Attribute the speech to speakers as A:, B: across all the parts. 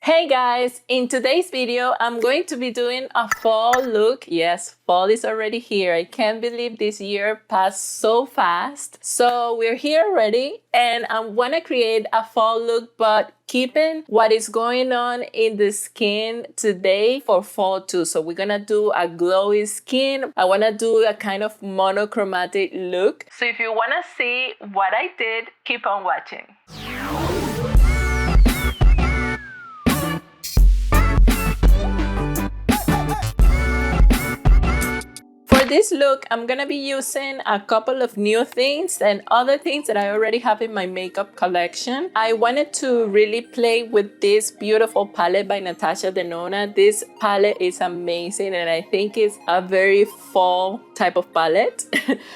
A: Hey guys, in today's video, I'm going to be doing a fall look. Yes, fall is already here. I can't believe this year passed so fast. So we're here already and I want to create a fall look, but keeping what is going on in the skin today for fall too. So we're gonna do a glowy skin. I want to do a kind of monochromatic look. So if you want to see what I did, keep on watching. For this look, I'm gonna be using a couple of new things and other things that I already have in my makeup collection. I wanted to really play with this beautiful palette by Natasha Denona. This palette is amazing and I think it's a very fall type of palette.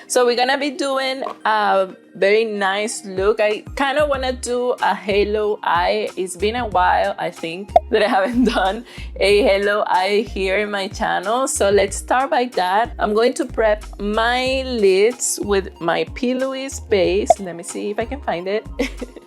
A: So we're gonna be doing a very nice look. I kind of want to do a halo eye. It's been a while, I think, that I haven't done a halo eye here in my channel. So let's start by that. I'm going to prep my lids with my P. Louise base. Let me see if I can find it.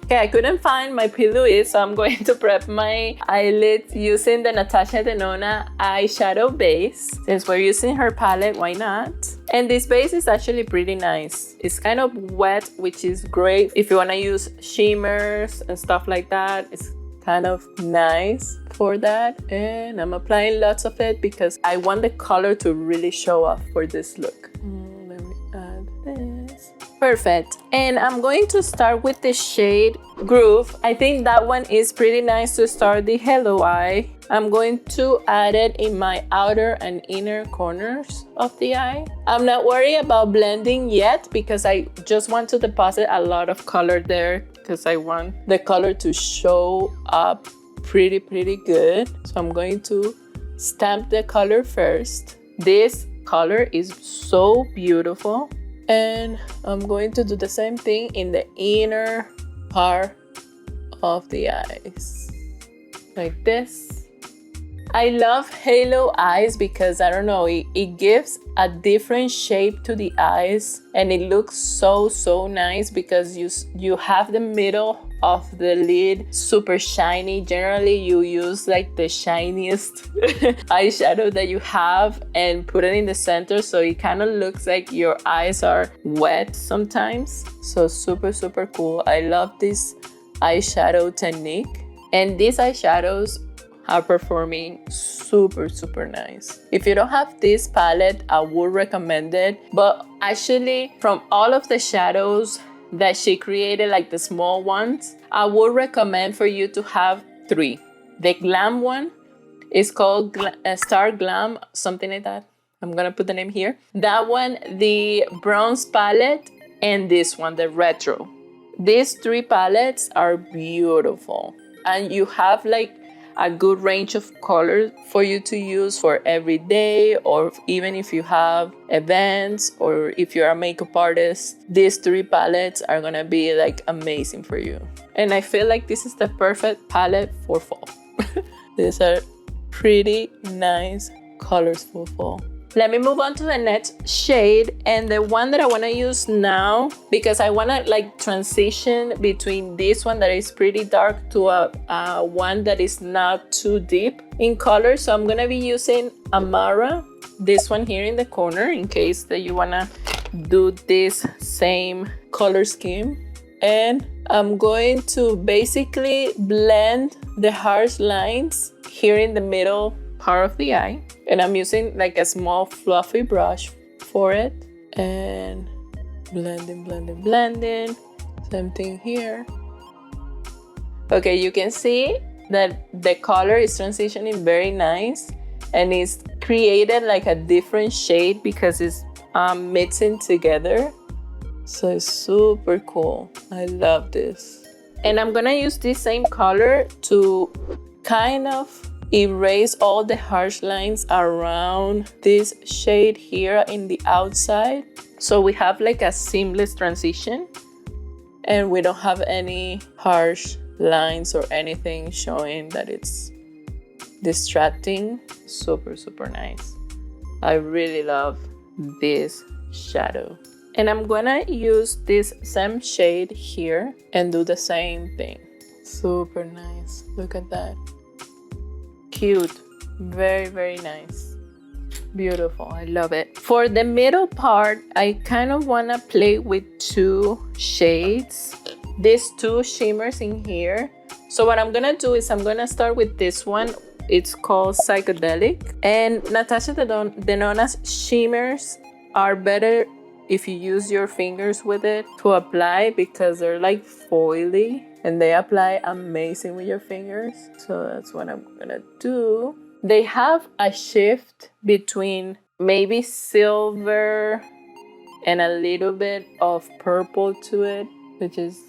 A: Okay, I couldn't find my P. Louise, so I'm going to prep my eyelids using the Natasha Denona eyeshadow base. Since we're using her palette, why not? And this base is actually pretty nice. It's kind of wet, which is great if you want to use shimmers and stuff like that. It's kind of nice for that. And I'm applying lots of it because I want the color to really show off for this look. Let me add this. Perfect. And I'm going to start with the shade Groove. I think that one is pretty nice to start the halo eye. I'm going to add it in my outer and inner corners of the eye. I'm not worried about blending yet because I just want to deposit a lot of color there because I want the color to show up pretty good. So I'm going to stamp the color first. This color is so beautiful. And I'm going to do the same thing in the inner part of the eyes, like this. I love halo eyes because, I don't know, it gives a different shape to the eyes and it looks so nice because you have the middle of the lid super shiny. Generally, you use like the shiniest eyeshadow that you have and put it in the center, so it kind of looks like your eyes are wet sometimes. So super cool. I love this eyeshadow technique, and these eyeshadows are performing super nice. If you don't have this palette, I would recommend it. But actually, from all of the shadows that she created, like the small ones, I would recommend for you to have 3. The glam one is called Star Glam, something like that. I'm gonna put the name here. That one, the bronze palette, and this one, the retro. These 3 palettes are beautiful, and you have like a good range of colors for you to use for every day, or even if you have events or if you're a makeup artist. These 3 palettes are gonna be like amazing for you. And I feel like this is the perfect palette for fall. These are pretty nice colors for fall. Let me move on to the next shade, and the one that I want to use now, because I want to like transition between this one that is pretty dark to a one that is not too deep in color. So I'm going to be using Amara, this one here in the corner, in case that you want to do this same color scheme. And I'm going to basically blend the harsh lines here in the middle part of the eye, and I'm using like a small fluffy brush for it, and blending. Same thing here. Okay, you can see that the color is transitioning very nice, and it's created like a different shade because it's mixing together. So it's super cool. I love this. And I'm gonna use this same color to kind of erase all the harsh lines around this shade here in the outside, so we have like a seamless transition and we don't have any harsh lines or anything showing that it's distracting. Super nice. I really love this shadow, and I'm gonna use this same shade here and do the same thing. Super nice. Look at that. cute. Very, very nice. Beautiful. I love it. For the middle part, I kind of want to play with two shades. These two shimmers in here. So what I'm gonna do is I'm gonna start with this one. It's called Psychedelic. And Natasha Denona's shimmers are better if you use your fingers with it to apply, because they're like foily and they apply amazing with your fingers. So that's what I'm gonna do. They have a shift between maybe silver and a little bit of purple to it, which is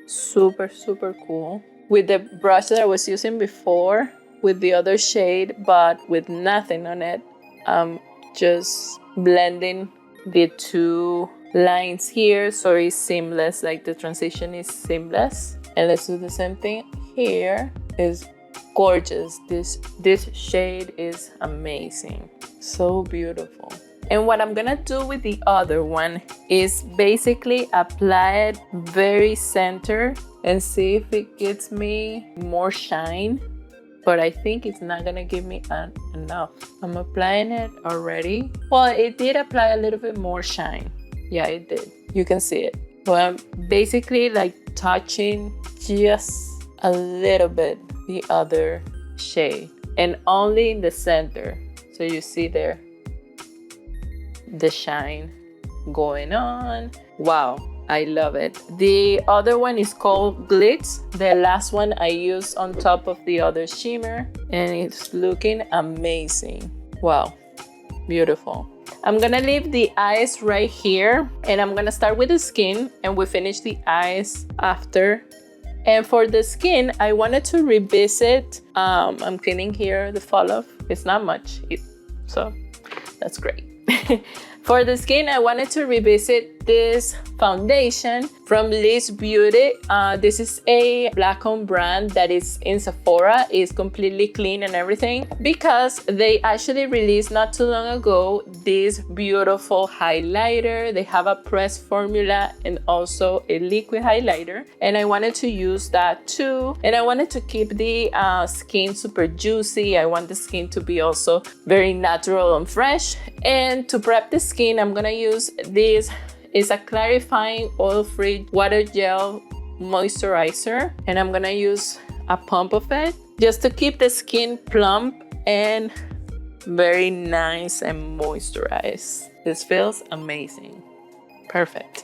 A: super, super cool. With the brush that I was using before, with the other shade, but with nothing on it, I'm just blending the two lines here so it's seamless, like the transition is seamless. And let's do the same thing here. Is gorgeous. This shade is amazing, so beautiful. And what I'm gonna do with the other one is basically apply it very center and see if it gives me more shine, but I think it's not gonna give me enough. I'm applying it already. Well, it did apply a little bit more shine. Yeah, it did. You can see it. So I'm basically like touching just a little bit the other shade, and only in the center. So you see there the shine going on. Wow, I love it. The other one is called Glitz. The last one I used on top of the other shimmer, and it's looking amazing. Wow, beautiful. I'm gonna leave the eyes right here, and I'm gonna start with the skin, and we finish the eyes after. And for the skin, I wanted to revisit, I'm cleaning here the fall off. It's not much, so that's great. For the skin, I wanted to revisit this foundation from Liz Beauty. This is a black-owned brand that is in Sephora. It's completely clean and everything, because they actually released not too long ago this beautiful highlighter. They have a pressed formula and also a liquid highlighter, and I wanted to use that too. And I wanted to keep the skin super juicy. I want the skin to be also very natural and fresh. And to prep the skin, I'm gonna use this. It's a clarifying oil-free water gel moisturizer, and I'm gonna use a pump of it just to keep the skin plump and very nice and moisturized. This feels amazing. Perfect.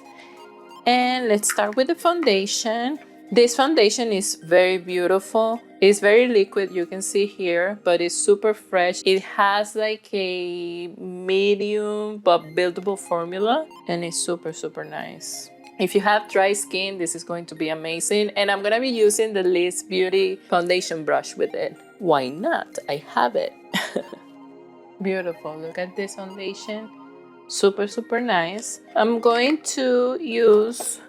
A: And let's start with the foundation. This foundation is very beautiful. It's very liquid, you can see here, but it's super fresh. It has like a medium but buildable formula, and it's super, super nice. If you have dry skin, this is going to be amazing. And I'm gonna be using the Liz Beauty foundation brush with it. Why not? I have it. Beautiful, look at this foundation. Super, super nice. I'm going to use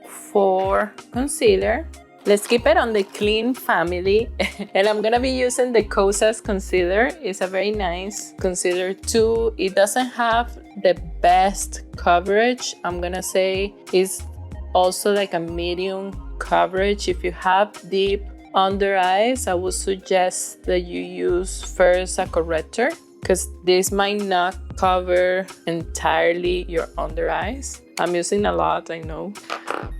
A: for concealer. Let's keep it on the clean family. And I'm gonna be using the Kosas concealer. It's a very nice concealer too. It doesn't have the best coverage. I'm gonna say it's also like a medium coverage. If you have deep under eyes, I would suggest that you use first a corrector, because this might not cover entirely your under eyes. I'm using a lot, I know,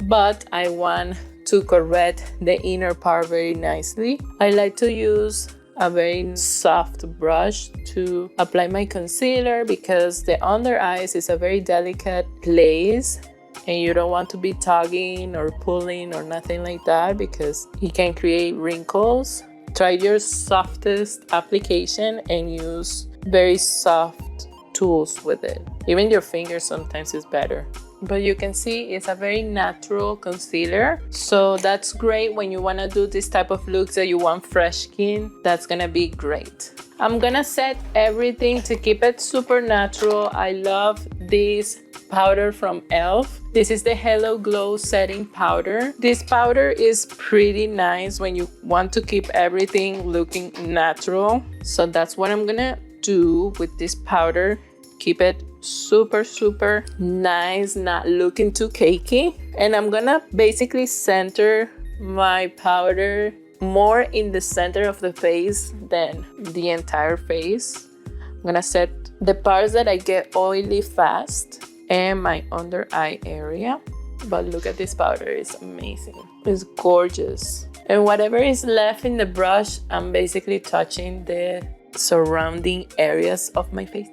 A: but I want to correct the inner part very nicely. I like to use a very soft brush to apply my concealer, because the under eyes is a very delicate place and you don't want to be tugging or pulling or nothing like that, because it can create wrinkles. Try your softest application and use very soft tools with it. Even your fingers sometimes is better. But you can see it's a very natural concealer. So that's great when you want to do this type of looks that you want fresh skin. That's gonna be great. I'm gonna set everything to keep it super natural. I love this powder from e.l.f. This is the Hello Glow setting powder. This powder is pretty nice when you want to keep everything looking natural. So that's what I'm gonna do with this powder. Keep it super, super nice, not looking too cakey. And I'm gonna basically center my powder more in the center of the face than the entire face. I'm gonna set the parts that I get oily fast and my under eye area. But look at this powder, it's amazing. It's gorgeous. And whatever is left in the brush, I'm basically touching the surrounding areas of my face.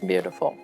A: Beautiful,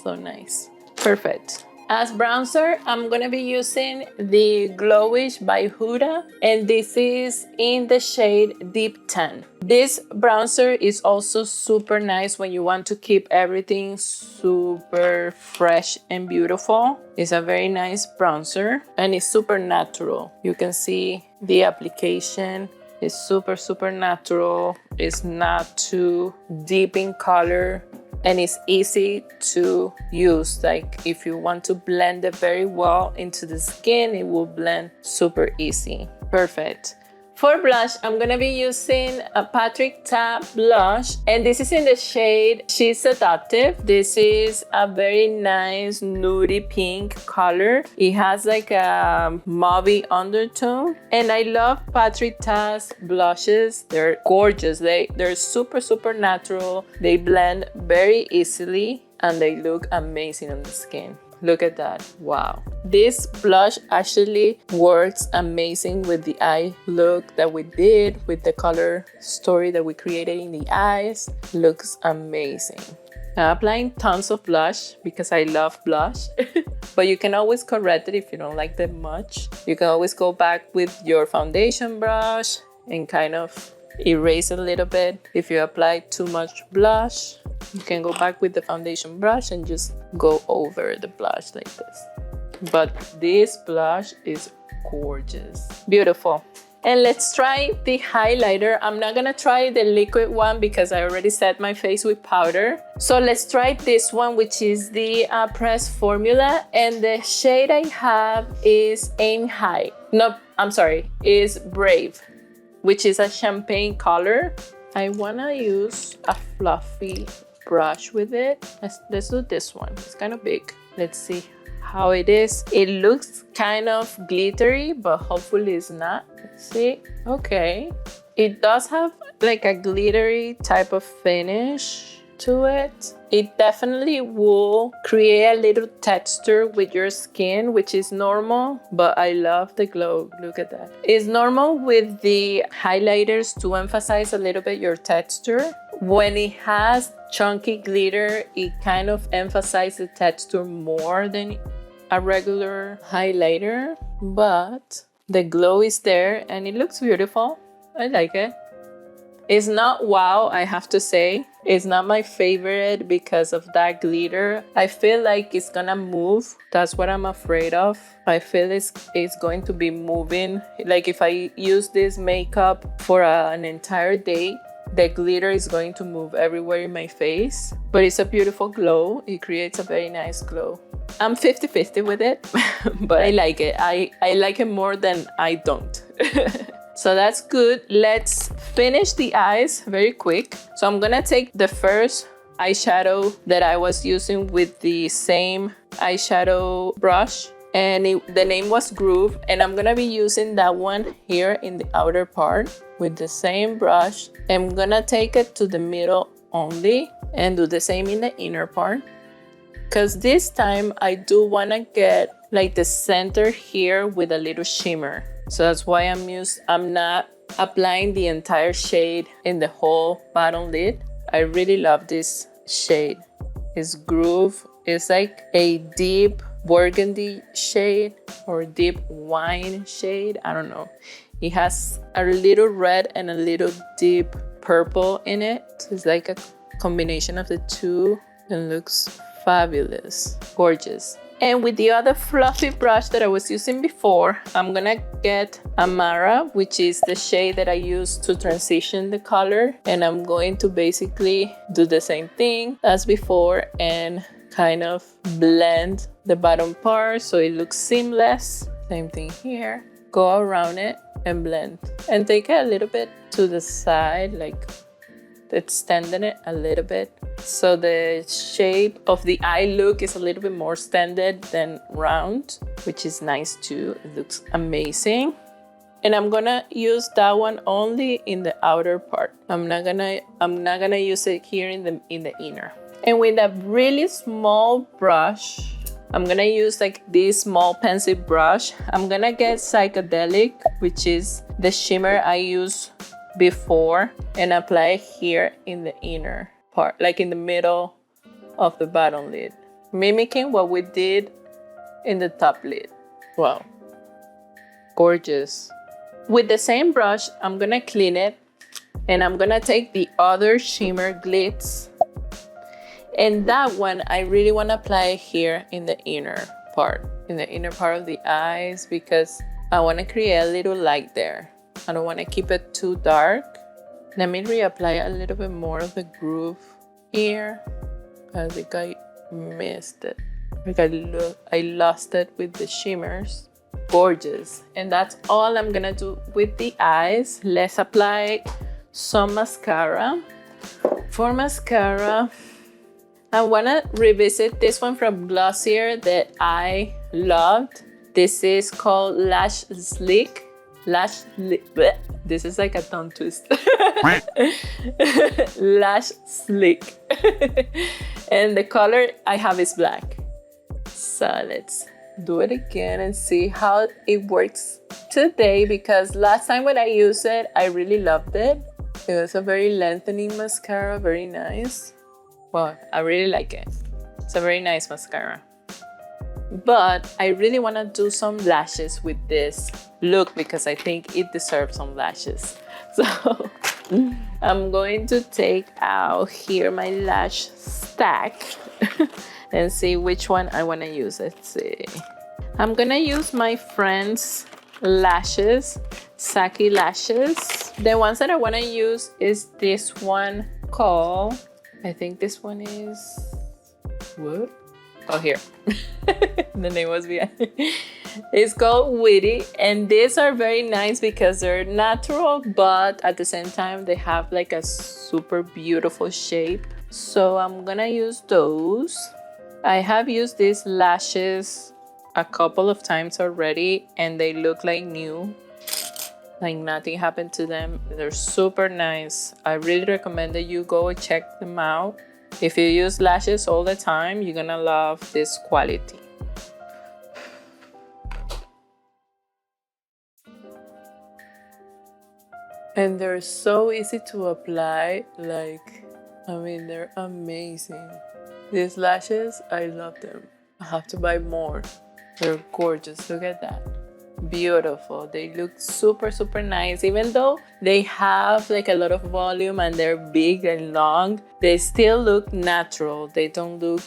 A: so nice. Perfect. As bronzer, I'm gonna be using the Glowish by Huda, and this is in the shade Deep Tan. This bronzer is also super nice when you want to keep everything super fresh and beautiful. It's a very nice bronzer and it's super natural. You can see the application is super natural. It's not too deep in color. And it's easy to use. Like if you want to blend it very well into the skin, it will blend super easy. Perfect. For blush, I'm gonna be using a Patrick Ta blush, and this is in the shade She's Seductive. This is a very nice nudie pink color. It has like a mauvey undertone, and I love Patrick Ta's blushes. They're gorgeous. They're super natural. They blend very easily, and they look amazing on the skin. Look at that, wow. This blush actually works amazing with the eye look that we did, with the color story that we created in the eyes. Looks amazing. I'm applying tons of blush because I love blush, but you can always correct it if you don't like them much. You can always go back with your foundation brush and kind of erase a little bit. If you apply too much blush, you can go back with the foundation brush and just go over the blush like this. But this blush is gorgeous, beautiful. And let's try the highlighter. I'm not gonna try the liquid one because I already set my face with powder. So let's try this one, which is the Press Formula. And the shade I have is Aim High. No, I'm sorry, is Brave, which is a champagne color. I wanna use a fluffy brush with it. Let's do this one. It's kind of big. Let's see how it is. It looks kind of glittery, but hopefully it's not. Let's see. Okay. It does have like a glittery type of finish to it. It definitely will create a little texture with your skin, which is normal, but I love the glow. Look at that. It's normal with the highlighters to emphasize a little bit your texture. When it has chunky glitter, it kind of emphasizes the texture more than a regular highlighter, but the glow is there and it looks beautiful. I like it. It's not wow, I have to say. It's not my favorite because of that glitter. I feel like it's gonna move. That's what I'm afraid of. I feel it's going to be moving. Like if I use this makeup for an entire day, the glitter is going to move everywhere in my face. But it's a beautiful glow. It creates a very nice glow. I'm 50-50 with it, but I like it. I like it more than I don't. So that's good. Let's finish the eyes very quick. So I'm gonna take the first eyeshadow that I was using with the same eyeshadow brush, and the name was Groove, and I'm gonna be using that one here in the outer part with the same brush. I'm gonna take it to the middle only and do the same in the inner part, because this time I do wanna get like the center here with a little shimmer. So that's why I'm not applying the entire shade in the whole bottom lid. I really love this shade. It's Groove. It's like a deep burgundy shade or deep wine shade. I don't know. It has a little red and a little deep purple in it. It's like a combination of the two and looks fabulous, gorgeous. And with the other fluffy brush that I was using before, I'm gonna get Amara, which is the shade that I used to transition the color. And I'm going to basically do the same thing as before and kind of blend the bottom part so it looks seamless. Same thing here. Go around it and blend. And take it a little bit to the side, like extending it a little bit. So the shape of the eye look is a little bit more extended than round, which is nice too. It looks amazing. And I'm gonna use that one only in the outer part. I'm not gonna use it here in the inner. And with a really small brush, I'm gonna use like this small pencil brush. I'm gonna get Psychedelic, which is the shimmer I used before, and apply it here in the inner part, like in the middle of the bottom lid, mimicking what we did in the top lid. Wow, gorgeous. With the same brush, I'm gonna clean it, and I'm gonna take the other shimmer glitz, and that one I really want to apply here in the inner part of the eyes, because I want to create a little light there. I don't want to keep it too dark. Let me reapply a little bit more of the groove here. I think I missed it. Like I lost it with the shimmers. Gorgeous. And that's all I'm gonna do with the eyes. Let's apply some mascara. For mascara, I wanna revisit this one from Glossier that I loved. This is called Lash Slick. Bleh. This is like a tongue twist. Lash Slick. And the color I have is black. So let's do it again and see how it works today, because last time when I used it, I really loved it. It was a very lengthening mascara, very nice. Well, I really like it. It's a very nice mascara. But I really want to do some lashes with this look because I think it deserves some lashes. So I'm going to take out here my lash stack and see which one I want to use. Let's see. I'm gonna use my friend's lashes, Saki lashes. The ones that I want to use is this one called, I think this one is, what? Oh, here. The name was behind. It's called Witty, and these are very nice because they're natural, but at the same time they have like a super beautiful shape. So I'm gonna use those. I have used these lashes a couple of times already, and they look like new, like nothing happened to them. They're super nice. I really recommend that you go check them out. If you use lashes all the time, you're gonna love this quality. And they're so easy to apply. Like, I mean, they're amazing. These lashes, I love them. I have to buy more. They're gorgeous. Look at that. Beautiful. They look super, super nice. Even though they have like a lot of volume and they're big and long, they still look natural. They don't look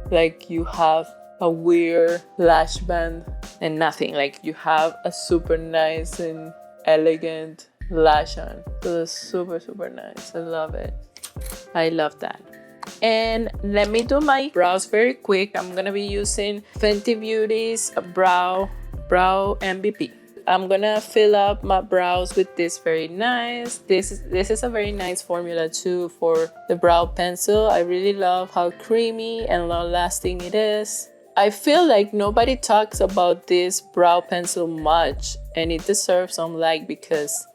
A: like you have a weird lash band and nothing. Like you have a super nice and elegant lash on. So it's super, super nice. I love it. I love that. And let me do my brows very quick. I'm gonna be using Fenty Beauty's brow MVP. I'm gonna fill up my brows with this very nice. This is a very nice formula too for the brow pencil. I really love how creamy and long lasting it is. I feel like nobody talks about this brow pencil much, and it deserves some like because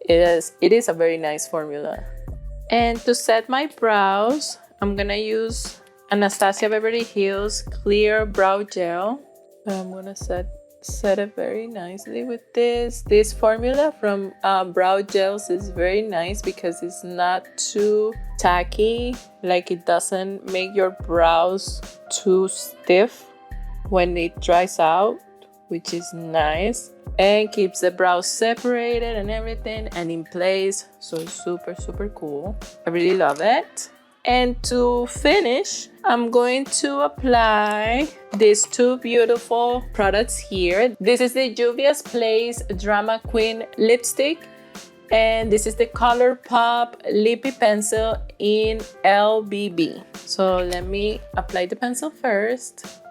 A: it is a very nice formula. And to set my brows, I'm gonna use Anastasia Beverly Hills Clear Brow Gel. I'm gonna set it very nicely with this. This formula from Brow Gels is very nice because it's not too tacky. Like it doesn't make your brows too stiff when it dries out, which is nice. And keeps the brows separated and everything and in place. So super, super cool. I really love it. And to finish, I'm going to apply these two beautiful products here. This is the Juvia's Place Drama Queen lipstick. And this is the ColourPop Lippy Pencil in LBB. So let me apply the pencil first.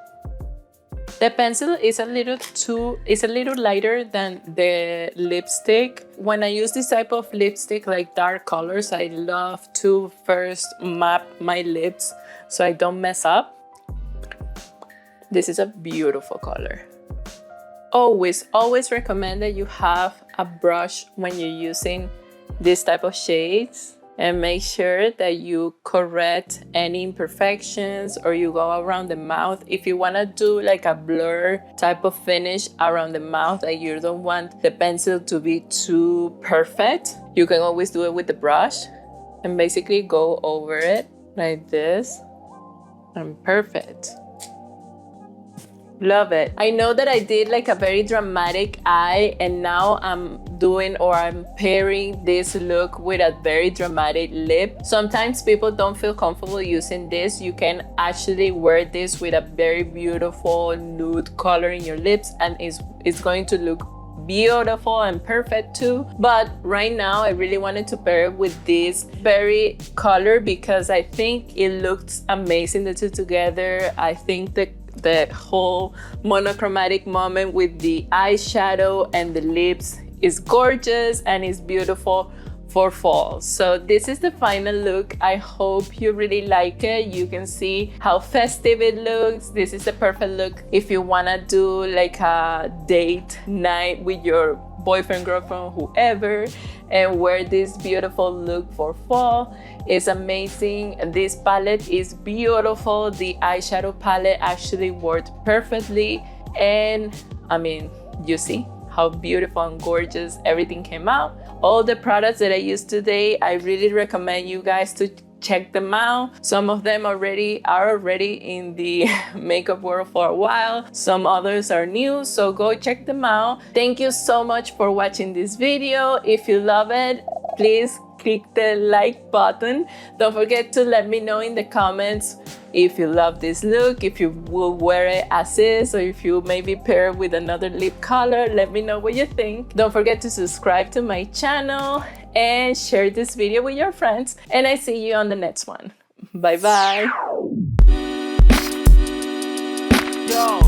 A: The pencil is a little lighter than the lipstick. When I use this type of lipstick, like dark colors, I love to first map my lips so I don't mess up. This is a beautiful color. always recommend that you have a brush when you're using this type of shades, and make sure that you correct any imperfections or you go around the mouth. If you want to do like a blur type of finish around the mouth, that you don't want the pencil to be too perfect, you can always do it with the brush and basically go over it like this, and perfect. Love it. I know that I did like a very dramatic eye, and now I'm pairing this look with a very dramatic lip. Sometimes people don't feel comfortable using this. You can actually wear this with a very beautiful nude color in your lips, and it's going to look beautiful and perfect too. But right now I really wanted to pair it with this berry color because I think it looks amazing, the two together. I think the whole monochromatic moment with the eyeshadow and the lips is gorgeous and is beautiful for fall. So this is the final look. I hope you really like it. You can see how festive it looks. This is the perfect look if you wanna do like a date night with your boyfriend, girlfriend, whoever, and wear this beautiful look for fall. It's amazing. This palette is beautiful. The eyeshadow palette actually worked perfectly, and I mean, you see how beautiful and gorgeous everything came out. All the products that I used today, I really recommend you guys to check them out. Some of them are already in the makeup world for a while. Some others are new, so go check them out. Thank you so much for watching this video. If you love it, please click the like button. Don't forget to let me know in the comments if you love this look, if you will wear it as is, or if you maybe pair it with another lip color. Let me know what you think. Don't forget to subscribe to my channel and share this video with your friends, and I see you on the next one. Bye bye. Yo.